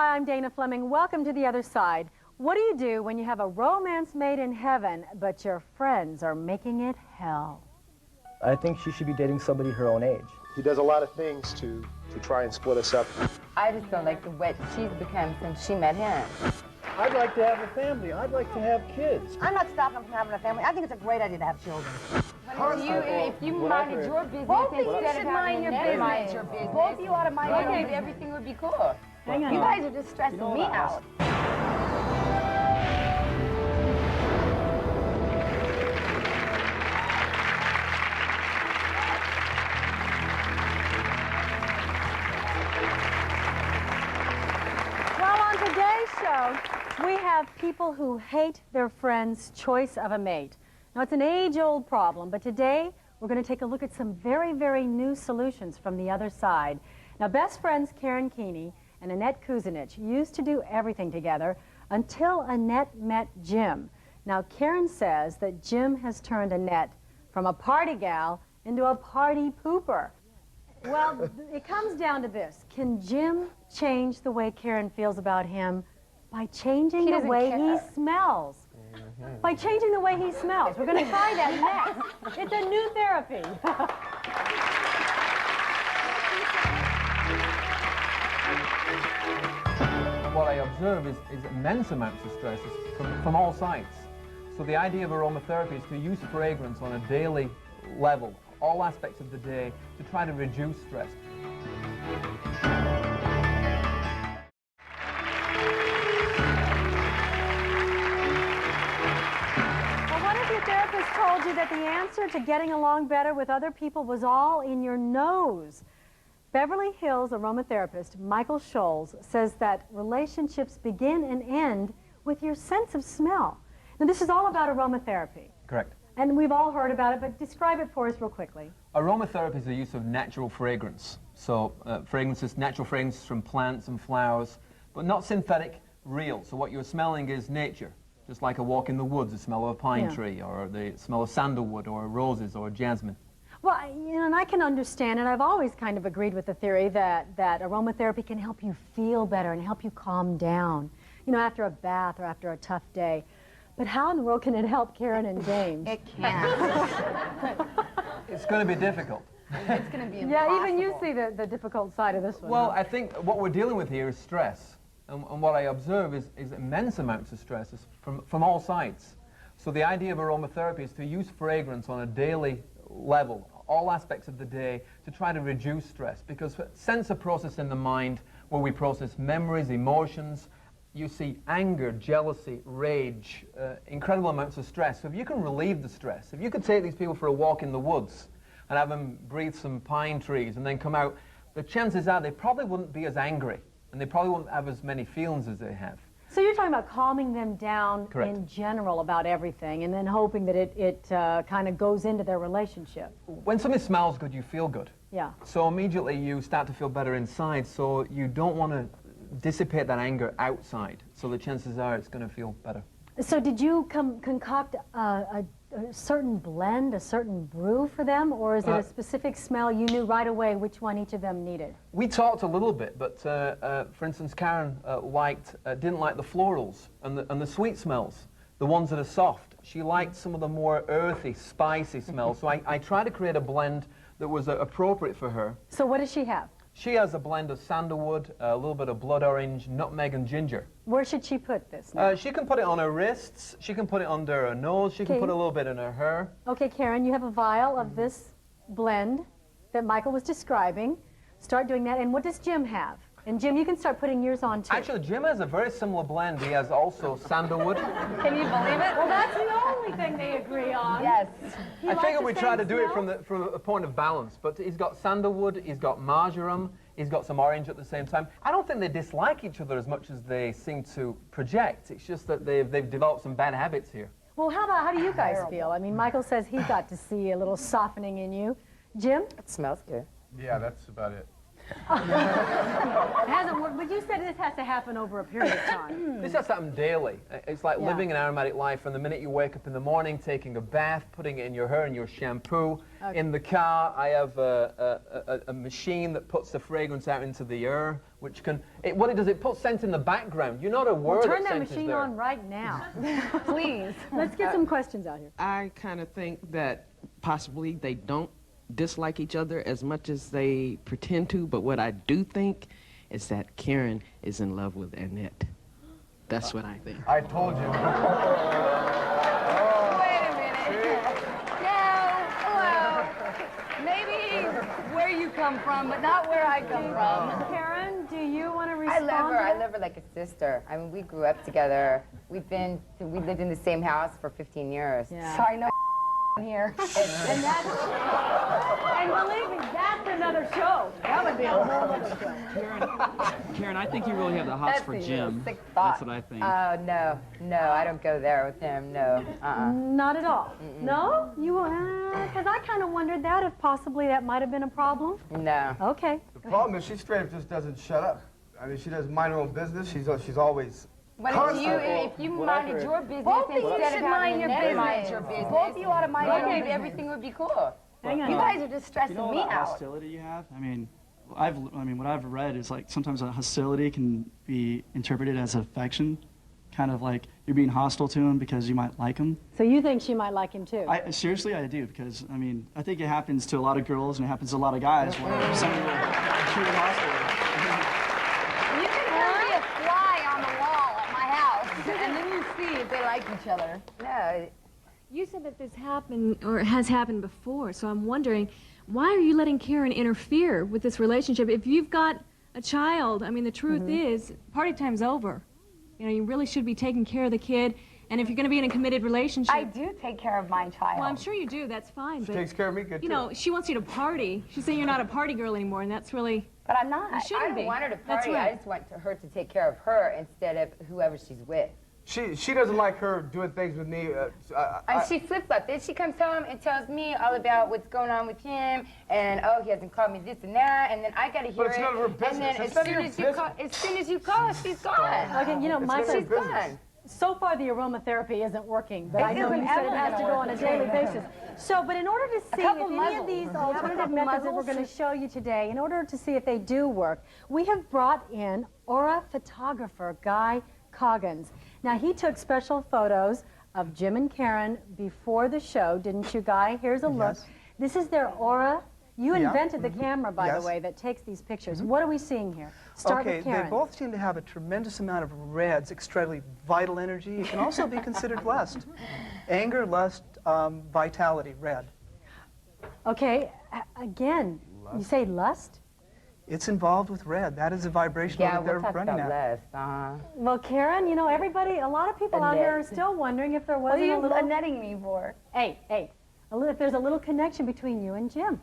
Hi, I'm Dana Fleming. Welcome to The Other Side. What do you do when you have a romance made in heaven, but your friends are making it hell? I think she should be dating somebody her own age. He does a lot of things to try and split us up. I just don't like the way she's become since she met him. I'd like to have a family. I'd like to have kids. I'm not stopping them from having a family. I think it's a great idea to have children. If you minded your business Both of you instead should of mind your having business. your business, Both of you ought to mind your business. everything would be cool. Hang on. You guys are just stressing me out. Well, on today's show, we have people who hate their friend's choice of a mate. Now, it's an age-old problem, but today we're going to take a look at some very, very new solutions from the other side. Now, best friends Karen Keeney and Annette Kuzinich used to do everything together until Annette met Jim. Now, Karen says that Jim has turned Annette from a party gal into a party pooper. Well, it comes down to this. Can Jim change the way Karen feels about him by changing the way he smells? By changing the way he smells. We're going to try that next. It's a new therapy. What I observe is immense amounts of stress from all sides. So the idea of aromatherapy is to use fragrance on a daily level, all aspects of the day, to try to reduce stress. Well, what if your therapist told you that the answer to getting along better with other people was all in your nose? Beverly Hills aromatherapist Michael Scholes says that relationships begin and end with your sense of smell. Now, this is all about aromatherapy. Correct. And we've all heard about it, but describe it for us real quickly. Aromatherapy is the use of natural fragrance. So fragrances, natural fragrances from plants and flowers, but not synthetic, real. So what you're smelling is nature, just like a walk in the woods, the smell of a pine tree, or the smell of sandalwood, or roses, or jasmine. Well, you know, and I can understand, and I've always kind of agreed with the theory that aromatherapy can help you feel better and help you calm down, you know, after a bath or after a tough day. But how in the world can it help Karen and James? It can't. It's going to be difficult. It's going to be impossible. Yeah, even you see the difficult side of this one. Well, huh? I think what we're dealing with here is stress. And what I observe is immense amounts of stress from all sides. So the idea of aromatherapy is to use fragrance on a daily level, all aspects of the day, to try to reduce stress. Because sense a process in the mind where we process memories, emotions. You see anger, jealousy, rage, incredible amounts of stress. So if you can relieve the stress, if you could take these people for a walk in the woods and have them breathe some pine trees and then come out, the chances are they probably wouldn't be as angry and they probably wouldn't have as many feelings as they have. So you're talking about calming them down Correct. in general about everything and then hoping that it kind of goes into their relationship. When something smells good, you feel good. Yeah. So immediately you start to feel better inside, so you don't want to dissipate that anger outside. So the chances are it's going to feel better. So did you concoct a certain blend, a certain brew for them, or is it a specific smell you knew right away which one each of them needed? We talked a little bit, but for instance, Karen didn't like the florals and the sweet smells, the ones that are soft. She liked some of the more earthy, spicy smells. So I tried to create a blend that was appropriate for her. So what does she have? She has a blend of sandalwood, a little bit of blood orange, nutmeg, and ginger. Where should she put this now? She can put it on her wrists, she can put it under her nose, she can Okay. put a little bit in her hair. Okay, Karen, you have a vial of this blend that Michael was describing. Start doing that. And what does Jim have? And Jim, you can start putting yours on too. Actually, Jim has a very similar blend. He has also sandalwood. Can you believe it? Well, that's the only thing they agree on. Yes. You I like figured the we try to same do it smell? from a point of balance. But he's got sandalwood, he's got marjoram, he's got some orange at the same time. I don't think they dislike each other as much as they seem to project. It's just that they've developed some bad habits here. Well, how do you guys feel? I mean, Michael says he got to see a little softening in you. Jim? It smells good. Yeah, that's about it. It hasn't worked, but you said this has to happen over a period of time. This has to happen daily. It's like Yeah. living an aromatic life from the minute you wake up in the morning, taking a bath, putting it in your hair and your shampoo. Okay. In the car, I have a machine that puts the fragrance out into the air, which can, what it does, it puts scent in the background. You're not aware Well, turn that that scent is machine there. on right now. Please. Let's get some questions out here. I kind of think that possibly they don't dislike each other as much as they pretend to, but what I do think is that Karen is in love with Annette. That's what I think. I told you. Wait a minute. No, hello. Maybe where you come from, but not where I come from. Karen, do you want to I respond? love her. to I that? love her like a sister. I mean, we grew up together. We lived in the same house for 15 years. Yeah. Sorry, no here. And that's, and believe me, that's another show. That would be a whole other show. Karen, I think you really have the hots That's for a Jim. sick thought. That's what I think. Oh, no, I don't go there with him. No, Not at all. No? You, because I kind of wondered that if possibly that might have been a problem. no. Okay. The problem is she straight up just doesn't shut up. I mean, she doesn't mind her own business. She's always. But if you minded your business Both of you instead should of mind having your Annette mind business. your business, Both of you ought to mind your own maybe business. everything would be cool. Hang on. You guys are just stressing You know me that out. hostility you have? I mean, what I've read is like sometimes a hostility can be interpreted as affection, kind of like you're being hostile to him because you might like him. So you think she might like him too? Seriously, I do, because I mean, I think it happens to a lot of girls and it happens to a lot of guys where somebody will treat them hostile. You can hurry a fly on the wall at my house, and then you see if they like each other. No, You said that this happened, or has happened before, so I'm wondering, why are you letting Karen interfere with this relationship? If you've got a child, I mean, the truth is, party time's over. You know, you really should be taking care of the kid, and if you're going to be in a committed relationship... I do take care of my child. Well, I'm sure you do, that's fine, She but... takes care of me good, You too. know, she wants you to party. She's saying you're not a party girl anymore, and that's really... But I'm not. You I shouldn't don't be. want her to That's party. right. I just want her to take care of her instead of whoever she's with. She doesn't like her doing things with me. And she flip-flops. Then she comes home and tells me all about what's going on with him, and oh, he hasn't called me this and that, and then I gotta hear But it's it. none of her business. And then It's none of your as soon as you call, she's gone. Okay, you know, my none of your She's business. gone. so far the aromatherapy isn't working, but I know isn't you said it ever has to gonna go on a work. daily basis. So, but in order to see if couple any of muzzles. these You have a alternative couple methods that we're muzzles? going to show you today, in order to see if they do work, we have brought in aura photographer Guy Coggins. Now, he took special photos of Jim and Karen before the show, didn't you, Guy? Here's a look. Yes. This is their aura. You Yeah. invented the camera, by the Yes. way, that takes these pictures. What are we seeing here? Start Okay, with Karen. they both seem to have a tremendous amount of reds, extremely vital energy. It can also be considered lust. Anger, lust, vitality, red. Okay, again, you say lust? It's involved with red. That is a vibration Yeah, that they're we'll talk running about at. less. Well, Karen, you know, everybody, a lot of people out here are still wondering if there wasn't a little... netting me for? Hey, if there's a little connection between you and Jim.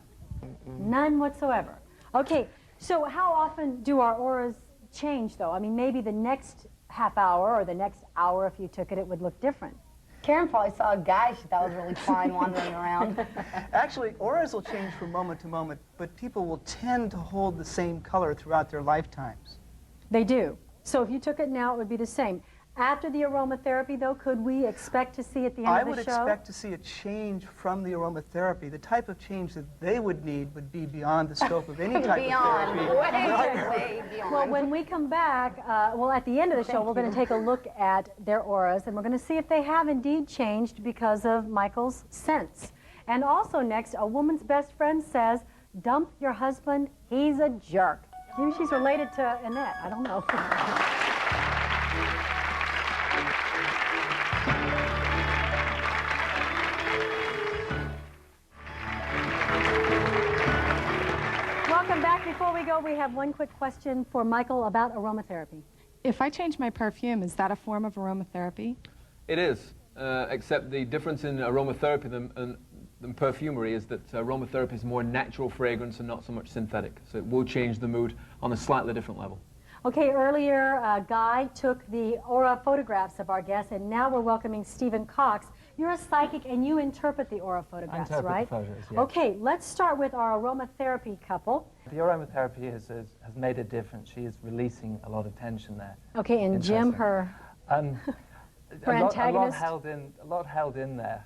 None whatsoever. Okay, so how often do our auras change, though? I mean, maybe the next half hour or the next hour, if you took it, it would look different. Karen probably saw a guy she thought was really fine wandering around. Actually, auras will change from moment to moment, but people will tend to hold the same color throughout their lifetimes. They do. So if you took it now, it would be the same. After the aromatherapy, though, could we expect to see at the end I of the would show? expect to see a change from the aromatherapy. The type of change that they would need would be beyond the scope of any type Beyond. of therapy. Way beyond. Well, when we come back, well, at the end of the show, we're going to take a look at their auras, and we're going to see if they have indeed changed because of Michael's scents. And also next, a woman's best friend says, dump your husband, he's a jerk. Maybe she's related to Annette, I don't know. Welcome back. Before we go, we have one quick question for Michael about aromatherapy. If I change my perfume, is that a form of aromatherapy? It is, except the difference in aromatherapy than perfumery is that aromatherapy is more natural fragrance and not so much synthetic. So it will change the mood on a slightly different level. Okay, earlier, Guy took the aura photographs of our guests, and now we're welcoming Stephen Cox You're a psychic and you interpret the aura photographs, interpret the right? photos, yes. Okay, let's start with our aromatherapy couple. The aromatherapy has made a difference. She is releasing a lot of tension there. Okay, and Jim, her her antagonist? A lot held in there.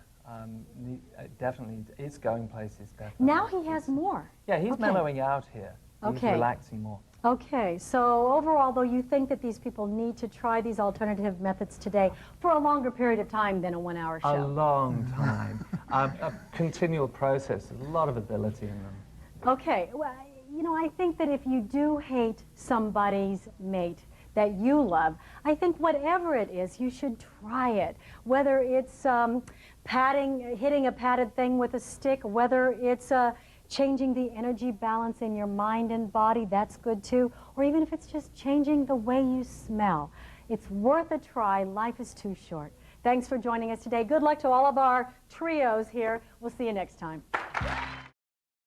Definitely, it's going places, definitely. Now he has more. Yeah, he's Okay. mellowing out here. He's Okay. relaxing more. Okay, so overall, though, you think that these people need to try these alternative methods today for a longer period of time than a 1-hour show? A long time. A continual process. There's a lot of ability in them. Okay, well, you know, I think that if you do hate somebody's mate that you love, I think whatever it is, you should try it. Whether it's hitting a padded thing with a stick, whether it's changing the energy balance in your mind and body, that's good too. Or even if it's just changing the way you smell. It's worth a try. Life is too short. Thanks for joining us today. Good luck to all of our trios here. We'll see you next time.